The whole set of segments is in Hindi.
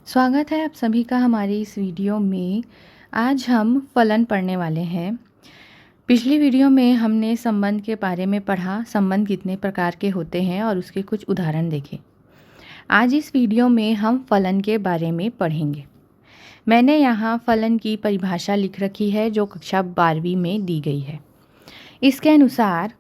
स्वागत है आप सभी का हमारे इस वीडियो में। आज हम फलन पढ़ने वाले हैं। पिछली वीडियो में हमने संबंध के बारे में पढ़ा, संबंध कितने प्रकार के होते हैं और उसके कुछ उदाहरण देखे। आज इस वीडियो में हम फलन के बारे में पढ़ेंगे। मैंने यहाँ फलन की परिभाषा लिख रखी है जो कक्षा 12वीं में दी गई है। इसके अनुसार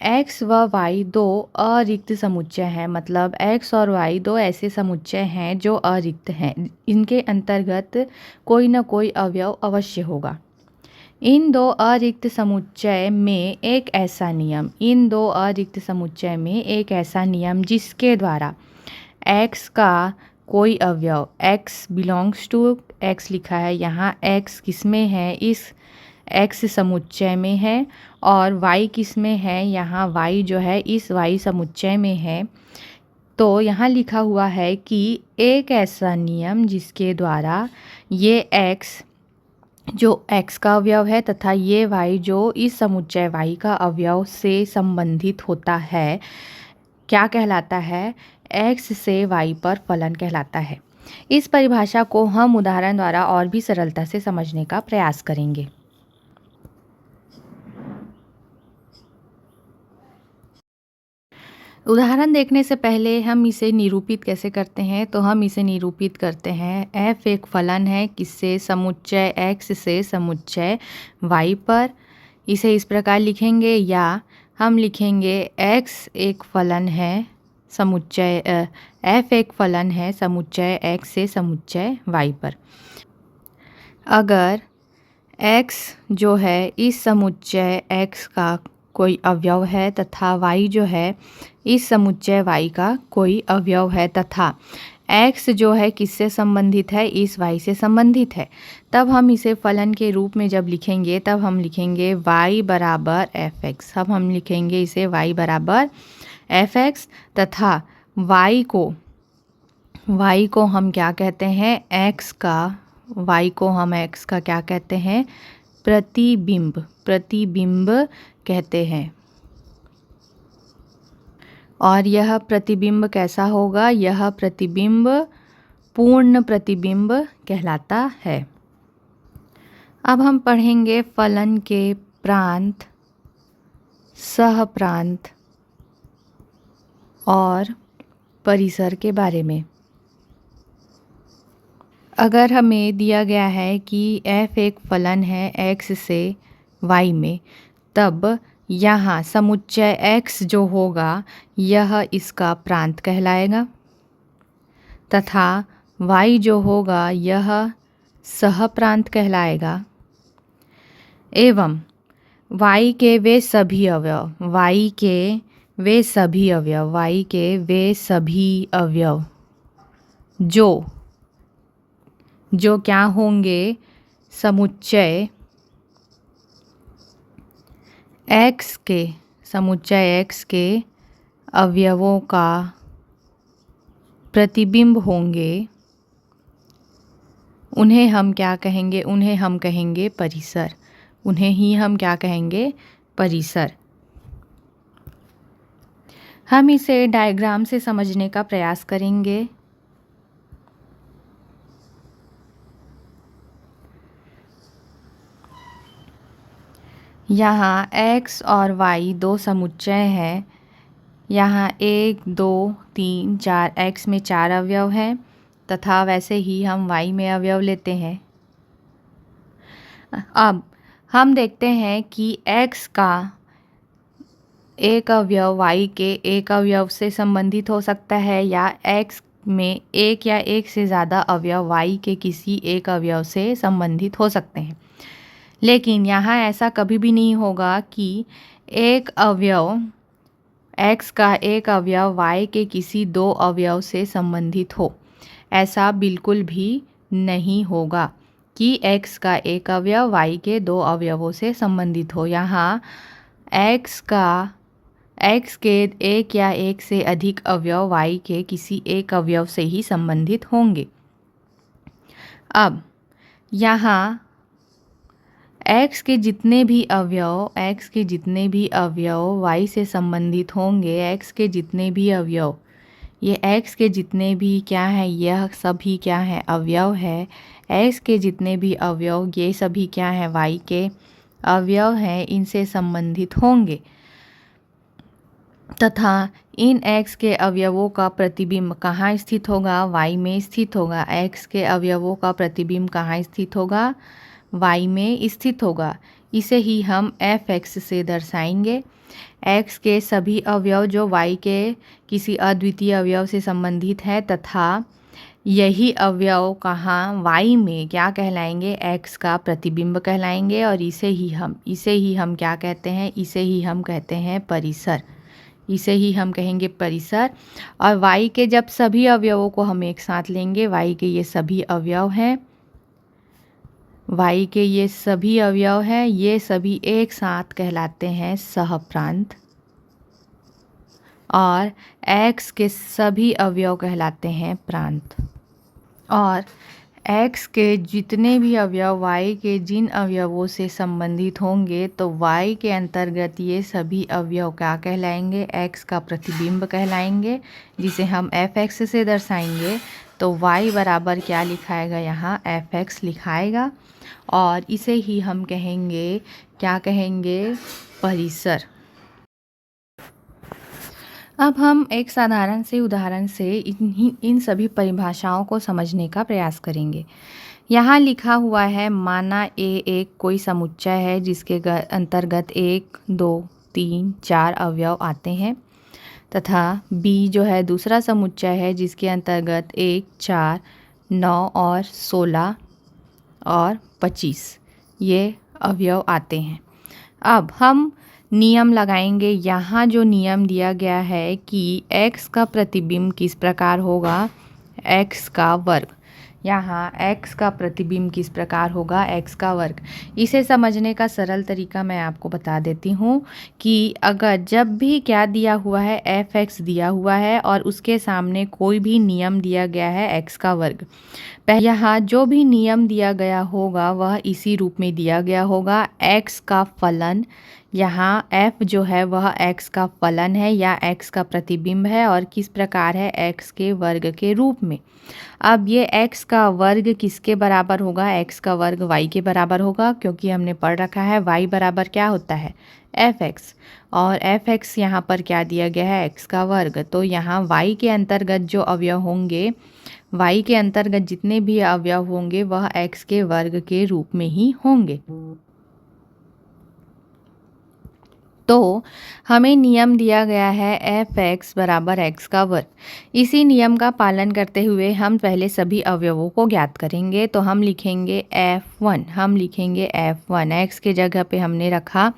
x व y दो अरिक्त समुच्चय हैं, मतलब x और y दो ऐसे समुच्चय हैं जो अरिक्त हैं। इनके अंतर्गत कोई न कोई अवयव अवश्य होगा। इन दो अरिक्त समुच्चय में एक ऐसा नियम जिसके द्वारा x का कोई अवयव, x बिलोंग्स टू x लिखा है यहाँ, x किस में है, इस x समुच्चय में है, और y किस में है, यहाँ y जो है इस y समुच्चय में है। तो यहाँ लिखा हुआ है कि एक ऐसा नियम जिसके द्वारा ये x जो x का अवयव है तथा ये y जो इस समुच्चय y का अवयव से संबंधित होता है, क्या कहलाता है? x से y पर फलन कहलाता है। इस परिभाषा को हम उदाहरण द्वारा और भी सरलता से समझने का प्रयास करेंगे। उदाहरण देखने से पहले हम इसे निरूपित कैसे करते हैं, तो हम इसे निरूपित करते हैं। f एक फलन है किससे? समुच्चय x से समुच्चय y पर। इसे इस प्रकार लिखेंगे, या हम लिखेंगे x एक फलन है समुच्चय f एक फलन है समुच्चय x से समुच्चय y पर। अगर x जो है इस समुच्चय x का कोई अवयव है तथा y जो है इस समुच्चय y का कोई अवयव है तथा x जो है किससे संबंधित है? इस y से संबंधित है, तब हम इसे फलन के रूप में जब लिखेंगे तब हम लिखेंगे y बराबर fx। अब हम लिखेंगे इसे y बराबर fx तथा y को हम क्या कहते हैं? y को हम x का क्या कहते हैं? प्रतिबिंब कहते हैं। और यह प्रतिबिंब कैसा होगा? यह प्रतिबिंब पूर्ण प्रतिबिंब कहलाता है। अब हम पढ़ेंगे फलन के प्रांत, सहप्रांत और परिसर के बारे में। अगर हमें दिया गया है कि f एक फलन है x से y में, तब यहाँ समुच्चय x जो होगा यह इसका प्रांत कहलाएगा तथा y जो होगा यह सहप्रांत कहलाएगा। एवं y के वे सभी अवयव जो क्या होंगे? समुच्चय x के अवयवों का प्रतिबिंब होंगे। उन्हें हम क्या कहेंगे? उन्हें हम कहेंगे परिसर। हम इसे डायग्राम से समझने का प्रयास करेंगे। यहाँ x और y दो समुच्चय हैं। यहाँ 1 2 3 4, x में 4 अवयव हैं तथा वैसे ही हम y में अवयव लेते हैं। अब हम देखते हैं कि x का एक अवयव y के एक अवयव से संबंधित हो सकता है, या x में एक या एक से ज़्यादा अवयव y के किसी एक अवयव से संबंधित हो सकते हैं। लेकिन यहाँ ऐसा कभी भी नहीं होगा कि एक अवयव x का एक अवयव y के किसी दो अवयव से संबंधित हो। ऐसा बिल्कुल भी नहीं होगा कि x का एक अवयव y के दो अवयवों से संबंधित हो। यहाँ x के एक या एक से अधिक अवयव y के किसी एक अवयव से ही संबंधित होंगे। अब यहाँ x के जितने भी अवयव y से संबंधित होंगे, x के जितने भी अवयव ये x के जितने भी क्या है, यह सभी क्या है, अवयव है। x के जितने भी अवयव ये सभी क्या है, y के अवयव हैं, इनसे संबंधित होंगे तथा इन x के अवयवों का प्रतिबिंब कहाँ स्थित होगा, y में स्थित होगा। x के अवयवों का प्रतिबिंब कहाँ स्थित होगा, y में स्थित होगा। इसे ही हम f(x) से दर्शाएंगे। x के सभी अवयव जो y के किसी अद्वितीय अवयव से संबंधित है तथा यही अवयव कहाँ, y में क्या कहलाएंगे, x का प्रतिबिंब कहलाएंगे। और इसे ही हम क्या कहते हैं, इसे ही हम कहते हैं परिसर। इसे ही हम कहेंगे परिसर। और y के जब सभी अवयवों को हम एक साथ लेंगे, y के ये सभी अवयव हैं, y के ये सभी अवयव हैं, ये सभी एक साथ कहलाते हैं सहप्रांत। और x के सभी अवयव कहलाते हैं प्रांत। और x के जितने भी अवयव y के जिन अवयवों से संबंधित होंगे तो y के अंतर्गत ये सभी अवयव क्या कहलाएंगे, x का प्रतिबिंब कहलाएंगे, जिसे हम f(x) से दर्शाएंगे। तो y बराबर क्या लिखाएगा, यहाँ f(x) लिखाएगा। और इसे ही हम कहेंगे, क्या कहेंगे, परिसर। अब हम एक साधारण से उदाहरण से इन सभी परिभाषाओं को समझने का प्रयास करेंगे। यहाँ लिखा हुआ है, माना A एक कोई समुच्चय है जिसके अंतर्गत 1, 2, 3, 4 अवयव आते हैं तथा B जो है दूसरा समुच्चय है जिसके अंतर्गत 1, 4, 9 और 16 और 25 ये अवयव आते हैं। अब हम नियम लगाएंगे। यहाँ जो नियम दिया गया है कि x का प्रतिबिंब किस प्रकार होगा, x का वर्ग। यहाँ x का प्रतिबिंब किस प्रकार होगा, x का वर्ग। इसे समझने का सरल तरीका मैं आपको बता देती हूँ कि अगर जब भी क्या दिया हुआ है, f(x) दिया हुआ है और उसके सामने कोई भी नियम दिया गया है x का वर्ग, यहाँ जो भी नियम दिया गया होगा वह इसी रूप में दिया गया होगा, x का फलन। यहाँ f जो है वह x का फलन है या x का प्रतिबिंब है और किस प्रकार है, x के वर्ग के रूप में। अब ये x का वर्ग किसके बराबर होगा, x का वर्ग y के बराबर होगा, क्योंकि हमने पढ़ रखा है y बराबर क्या होता है, f(x). और f(x) यहाँ पर क्या दिया गया है, x का वर्ग। तो यहाँ y के अंतर्गत जो अवयव होंगे, y के अंतर्गत जितने भी अवयव होंगे वह x के वर्ग के रूप में ही होंगे। तो हमें नियम दिया गया है f(x) बराबर x का वर्ग। इसी नियम का पालन करते हुए हम पहले सभी अवयवों को ज्ञात करेंगे। तो हम लिखेंगे f(1), x के जगह पे हमने रखा।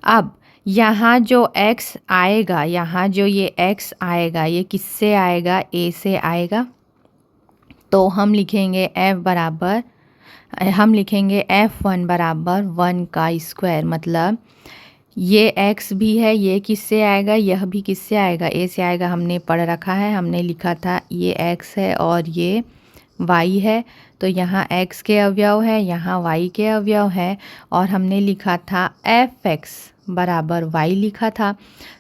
अब यहाँ जो x आएगा, यहाँ जो ये x आएगा ये किससे आएगा, a से आएगा। तो हम लिखेंगे f(1) बराबर 1 का स्क्वायर, मतलब ये x भी है, ये किससे आएगा, यह भी किससे आएगा, a से आएगा। हमने पढ़ रखा है, हमने लिखा था ये x है और ये y है। तो यहाँ x के अवयव है, यहाँ y के अवयव है और हमने लिखा था f(x) बराबर y लिखा था।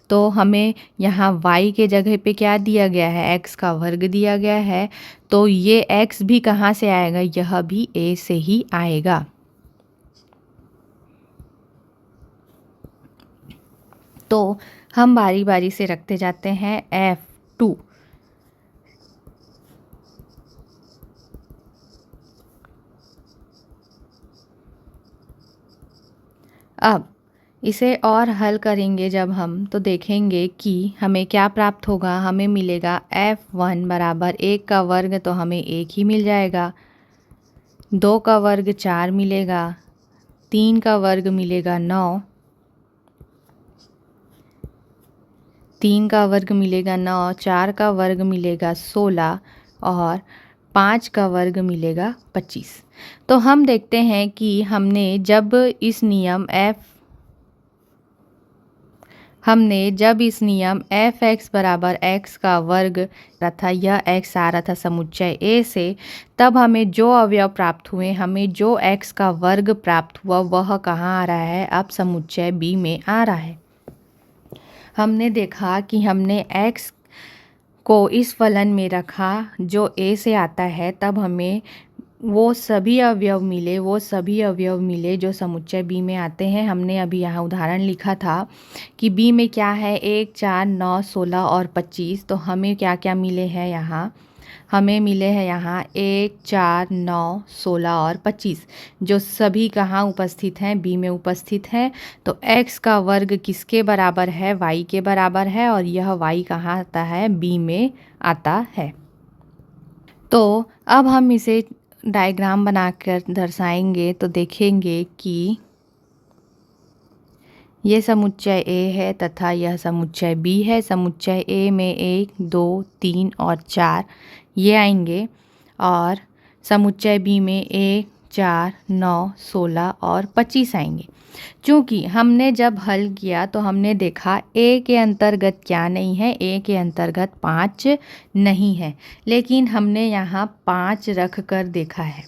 तो हमें यहाँ y के जगह पे क्या दिया गया है, x का वर्ग दिया गया है। तो ये x भी कहाँ से आएगा, यह भी a से ही आएगा। तो हम बारी बारी से रखते जाते हैं f(2). अब इसे और हल करेंगे जब हम, तो देखेंगे कि हमें क्या प्राप्त होगा। हमें मिलेगा f(1) बराबर 1 का वर्ग, तो हमें 1 ही मिल जाएगा। 2 का वर्ग 4 मिलेगा, 3 का वर्ग मिलेगा 9, 3 का वर्ग मिलेगा 9, 4 का वर्ग मिलेगा 16 और 5 का वर्ग मिलेगा 25। तो हम देखते हैं कि हमने जब इस नियम f(x) बराबर x का वर्ग तथा यह x आ रहा था समुच्चय A से, तब हमें जो अवयव प्राप्त हुए, हमें जो x का वर्ग प्राप्त हुआ वह कहाँ आ रहा है, अब समुच्चय B में आ रहा है। हमने देखा कि हमने x को इस फलन में रखा जो ए से आता है, तब हमें वो सभी अवयव मिले जो समुच्चय बी में आते हैं। हमने अभी यहाँ उदाहरण लिखा था कि बी में क्या है, 1, 4, 9, 16 और 25। तो हमें क्या क्या मिले हैं यहाँ, हमें मिले हैं यहाँ 1, 4, 9, 16 और 25, जो सभी कहाँ उपस्थित हैं, बी में उपस्थित हैं। तो x का वर्ग किसके बराबर है, y के बराबर है, और यह y कहाँ आता है, b में आता है। तो अब हम इसे डायग्राम बनाकर दर्शाएंगे तो देखेंगे कि ये समुच्चय A है तथा यह समुच्चय B है। समुच्चय A में 1, 2, 3 और 4 ये आएंगे, और समुच्चय B में 1, 4, 9, 16 और 25 आएंगे। चूँकि हमने जब हल किया तो हमने देखा A के अंतर्गत क्या नहीं है, A के अंतर्गत 5 नहीं है, लेकिन हमने यहाँ 5 रख कर देखा है।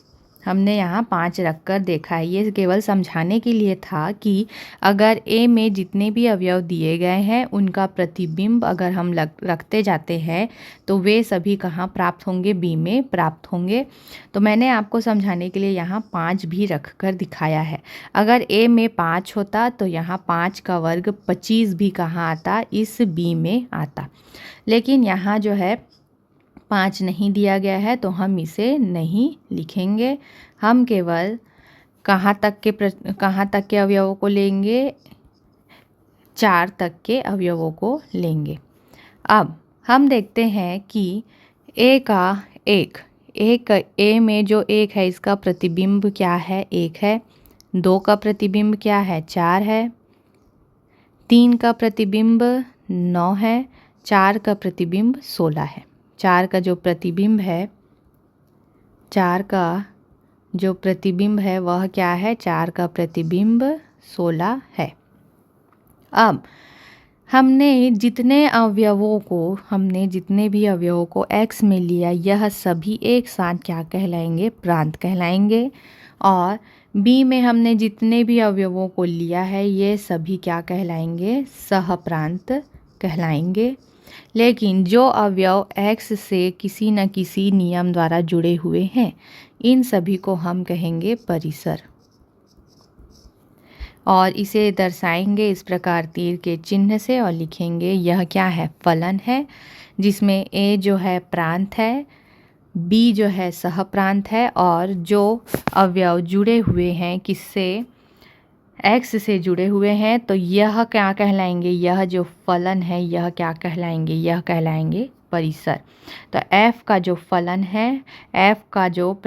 ये केवल समझाने के लिए था कि अगर A में जितने भी अवयव दिए गए हैं उनका प्रतिबिंब अगर हम रखते जाते हैं तो वे सभी कहाँ प्राप्त होंगे, B में प्राप्त होंगे। तो मैंने आपको समझाने के लिए यहाँ 5 भी रख कर दिखाया है। अगर A में 5 होता तो यहाँ 5 का वर्ग 25 भी कहाँ आता, इस B में आता, लेकिन यहाँ जो है 5 नहीं दिया गया है तो हम इसे नहीं लिखेंगे। हम केवल कहाँ तक के अवयवों को लेंगे, 4 तक के अवयवों को लेंगे। अब हम देखते हैं कि A में जो 1 है इसका प्रतिबिंब क्या है, 1 है। 2 का प्रतिबिंब क्या है, 4 है। 3 का प्रतिबिंब 9 है। 4 का प्रतिबिंब 16 है। 4 का जो प्रतिबिंब है वह क्या है, 4 का प्रतिबिंब 16 है। अब हमने जितने भी अवयवों को x में लिया, यह सभी एक साथ क्या कहलाएंगे, प्रांत कहलाएंगे। और b में हमने जितने भी अवयवों को लिया है ये सभी क्या कहलाएंगे, सहप्रांत कहलाएंगे। लेकिन जो अवयव x से किसी न किसी नियम द्वारा जुड़े हुए हैं, इन सभी को हम कहेंगे परिसर, और इसे दर्शाएंगे इस प्रकार तीर के चिन्ह से, और लिखेंगे यह क्या है, फलन है, जिसमें a जो है प्रांत है, b जो है सहप्रांत है, और जो अवयव जुड़े हुए हैं किससे, x से जुड़े हुए हैं, तो यह क्या कहलाएंगे, यह जो फलन है यह क्या कहलाएंगे, यह कहलाएंगे परिसर। तो f का जो फलन है, f का जो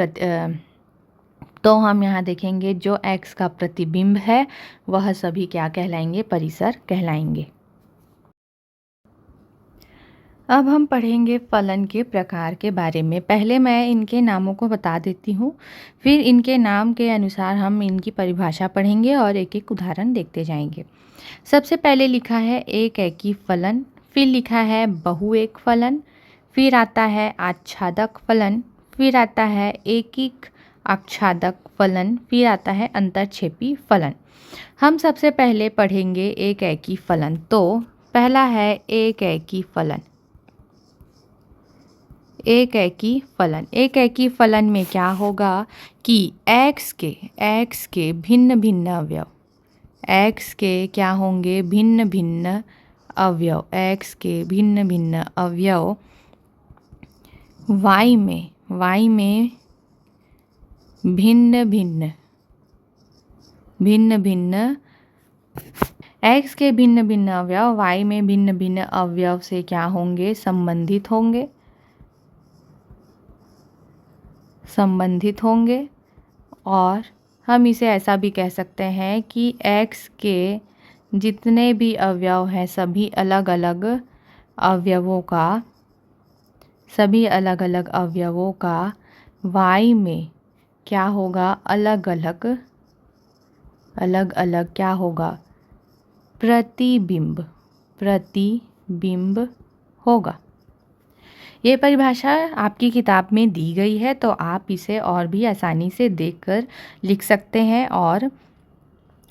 तो हम यहाँ देखेंगे जो x का प्रतिबिंब है वह सभी क्या कहलाएंगे, परिसर कहलाएंगे। अब हम पढ़ेंगे फलन के प्रकार के बारे में। पहले मैं इनके नामों को बता देती हूँ, फिर इनके नाम के अनुसार हम इनकी परिभाषा पढ़ेंगे और एक एक उदाहरण देखते जाएंगे। सबसे पहले लिखा है एक एकी फलन, फिर लिखा है बहुएक फलन, फिर आता है आच्छादक फलन, फिर आता है एकिक आच्छादक फलन, फिर आता है अंतरक्षेपी फलन। हम सबसे पहले पढ़ेंगे एक एकी फलन। तो पहला है एक एकी फलन। एक एकी फलन में क्या होगा कि x के भिन्न भिन्न अवयव, x के क्या होंगे, भिन्न भिन्न अवयव, x के भिन्न भिन्न अवयव y में भिन्न भिन्न x के भिन्न भिन्न अवयव y में भिन्न भिन्न अवयव से क्या होंगे, संबंधित होंगे। और हम इसे ऐसा भी कह सकते हैं कि x के जितने भी अवयव हैं सभी अलग अलग अवयवों का y में क्या होगा, अलग अलग क्या होगा, प्रतिबिंब होगा। ये परिभाषा आपकी किताब में दी गई है, तो आप इसे और भी आसानी से देखकर लिख सकते हैं और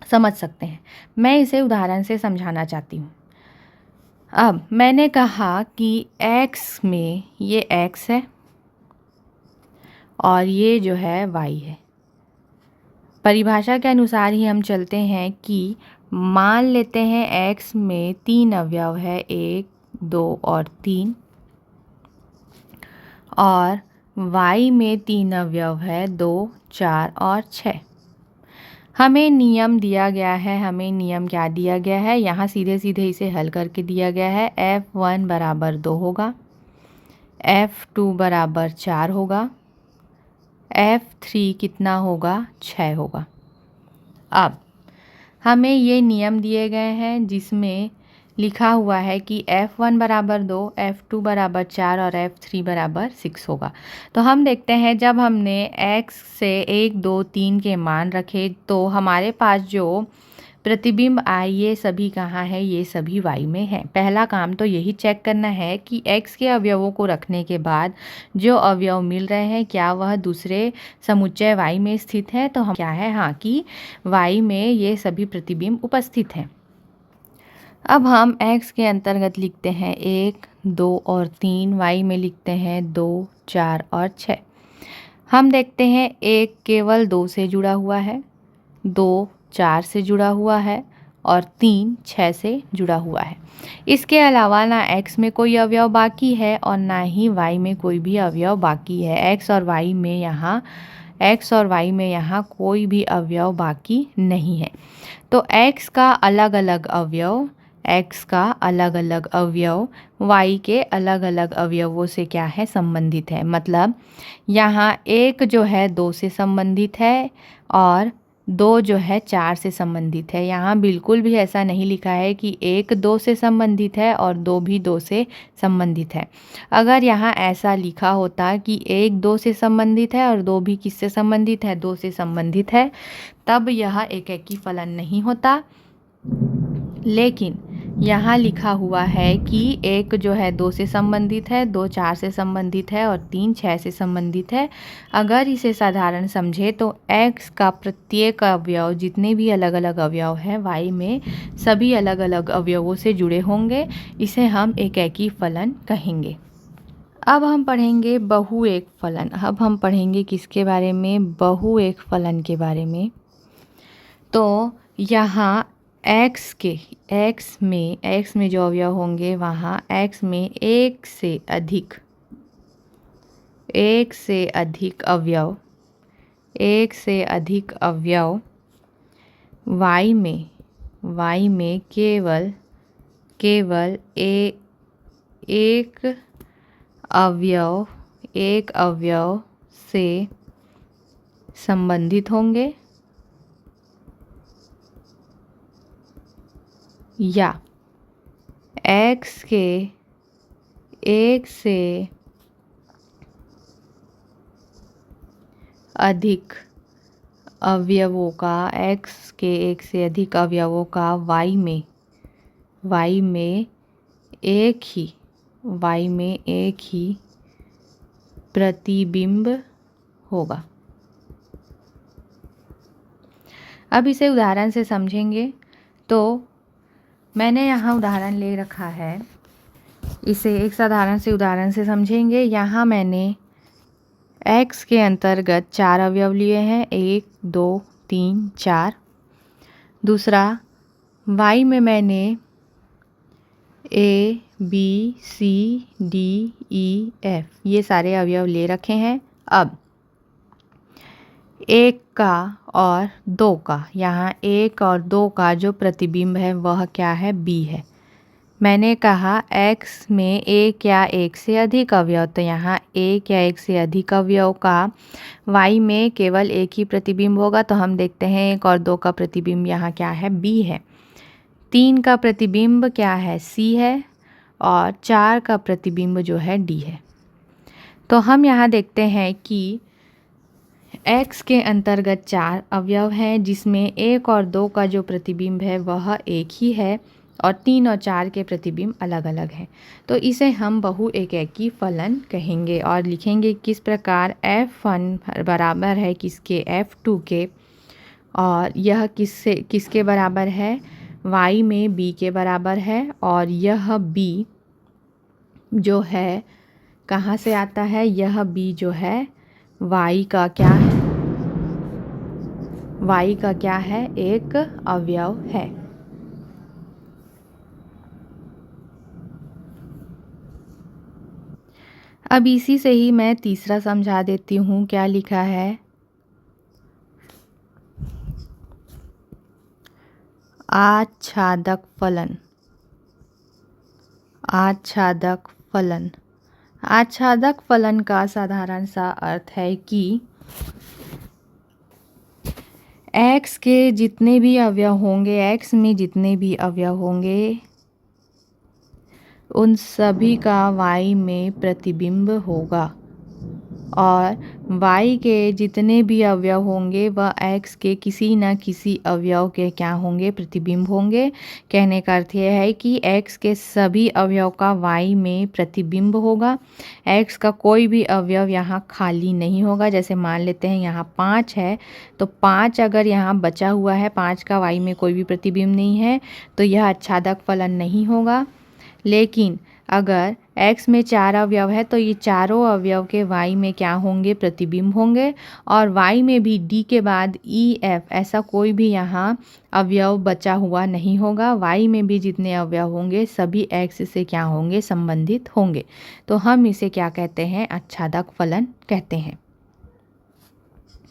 समझ सकते हैं। मैं इसे उदाहरण से समझाना चाहती हूँ। अब मैंने कहा कि x में ये x है और ये जो है y है। परिभाषा के अनुसार ही हम चलते हैं कि मान लेते हैं x में 3 अवयव है, 1, 2 और 3, और y में 3 अवयव है, 2, 4 और 6। हमें नियम दिया गया है, हमें नियम क्या दिया गया है, यहाँ सीधे सीधे इसे हल करके दिया गया है। f1 बराबर 2 होगा, f2 बराबर 4 होगा, f3 कितना होगा, 6 होगा। अब हमें ये नियम दिए गए हैं जिसमें लिखा हुआ है कि f1 बराबर 2, f2 बराबर 4 और f3 बराबर 6 होगा। तो हम देखते हैं जब हमने x से 1, 2, 3 के मान रखे तो हमारे पास जो प्रतिबिंब आए ये सभी कहाँ है, ये सभी y में है। पहला काम तो यही चेक करना है कि x के अवयवों को रखने के बाद जो अवयव मिल रहे हैं क्या वह दूसरे समुच्चय y में स्थित है। तो हम क्या है, हाँ, कि y में ये सभी प्रतिबिंब उपस्थित हैं। अब हम x के अंतर्गत लिखते हैं 1, 2 और 3, y में लिखते हैं 2, 4 और 6। हम देखते हैं 1 केवल 2 से जुड़ा हुआ है, 2 4 से जुड़ा हुआ है और 3 6 से जुड़ा हुआ है। इसके अलावा ना x में कोई अवयव बाकी है और ना ही y में कोई भी अवयव बाकी है। x और y में यहाँ कोई भी अवयव बाकी नहीं है। तो x का अलग अलग अवयव y के अलग अलग अवयवों से क्या है, संबंधित है। मतलब यहाँ 1 जो है 2 से संबंधित है और 2 जो है 4 से संबंधित है। यहाँ बिल्कुल भी ऐसा नहीं लिखा है कि 1 2 से संबंधित है और 2 भी 2 से संबंधित है। अगर यहाँ ऐसा लिखा होता कि 1 2 से संबंधित है और 2 भी किससे संबंधित है, 2 से संबंधित है, तब यह एकेकी फलन नहीं होता। लेकिन यहाँ लिखा हुआ है कि 1 जो है 2 से संबंधित है, 2 4 से संबंधित है और 3 6 से संबंधित है। अगर इसे साधारण समझे तो x का प्रत्येक अवयव, जितने भी अलग अलग अवयव हैं y में, सभी अलग अलग अवयवों से जुड़े होंगे। इसे हम एकेकी फलन कहेंगे। अब हम पढ़ेंगे बहुएक फलन। अब हम पढ़ेंगे किसके बारे में, बहुएक फलन के बारे में। तो यहाँ x में जो अवयव होंगे वहाँ x में एक से अधिक अवयव, y में केवल एक अवयव से संबंधित होंगे, या x के एक से अधिक अवयवों का y में एक ही प्रतिबिंब होगा। अब इसे उदाहरण से समझेंगे। तो मैंने यहाँ उदाहरण ले रखा है, इसे एक साधारण से उदाहरण से समझेंगे। यहाँ मैंने x के अंतर्गत 4 अवयव लिए हैं, 1 2 3 4। दूसरा y में मैंने a b c d e f ये सारे अवयव ले रखे हैं। अब 1 का और 2 का, यहाँ 1 और 2 का जो प्रतिबिंब है वह क्या है, b है। मैंने कहा x में 1 या 1 से अधिक अवयव, तो यहाँ 1 या 1 से अधिक अवयव का y में केवल एक ही प्रतिबिंब होगा। तो हम देखते हैं 1 और 2 का प्रतिबिंब यहाँ क्या है, b है। 3 का प्रतिबिंब क्या है, c है, और 4 का प्रतिबिंब जो है d है। तो हम यहाँ देखते हैं कि x के अंतर्गत 4 अवयव हैं जिसमें 1 और 2 का जो प्रतिबिंब है वह एक ही है और 3 और 4 के प्रतिबिंब अलग अलग हैं। तो इसे हम बहुएकेकी फलन कहेंगे और लिखेंगे किस प्रकार, f1 बराबर है किसके, f2 के, और यह किसके बराबर है, y में b के बराबर है और यह b जो है कहाँ से आता है, यह b जो है y का क्या है, y का क्या है, एक अवयव है। अब इसी से ही मैं तीसरा समझा देती हूँ। क्या लिखा है, आच्छादक फलन। आच्छादक फलन, आच्छादक फलन का साधारण सा अर्थ है कि x के जितने भी अवयव होंगे, x में जितने भी अवयव होंगे उन सभी का y में प्रतिबिंब होगा और y के जितने भी अवयव होंगे वह x के किसी न किसी अवयव के क्या होंगे, प्रतिबिंब होंगे। कहने का अर्थ यह है कि x के सभी अवयव का y में प्रतिबिंब होगा। x का कोई भी अवयव यहाँ खाली नहीं होगा। जैसे मान लेते हैं यहाँ 5 है तो 5 अगर यहाँ बचा हुआ है, 5 का y में कोई भी प्रतिबिंब नहीं है तो यह आच्छादक फलन नहीं होगा। लेकिन अगर x में 4 अवयव है तो ये चारों अवयव के y में क्या होंगे, प्रतिबिंब होंगे। और y में भी d के बाद e f ऐसा कोई भी यहाँ अवयव बचा हुआ नहीं होगा। y में भी जितने अवयव होंगे सभी x से क्या होंगे, संबंधित होंगे। तो हम इसे क्या कहते हैं, आच्छादक फलन कहते हैं।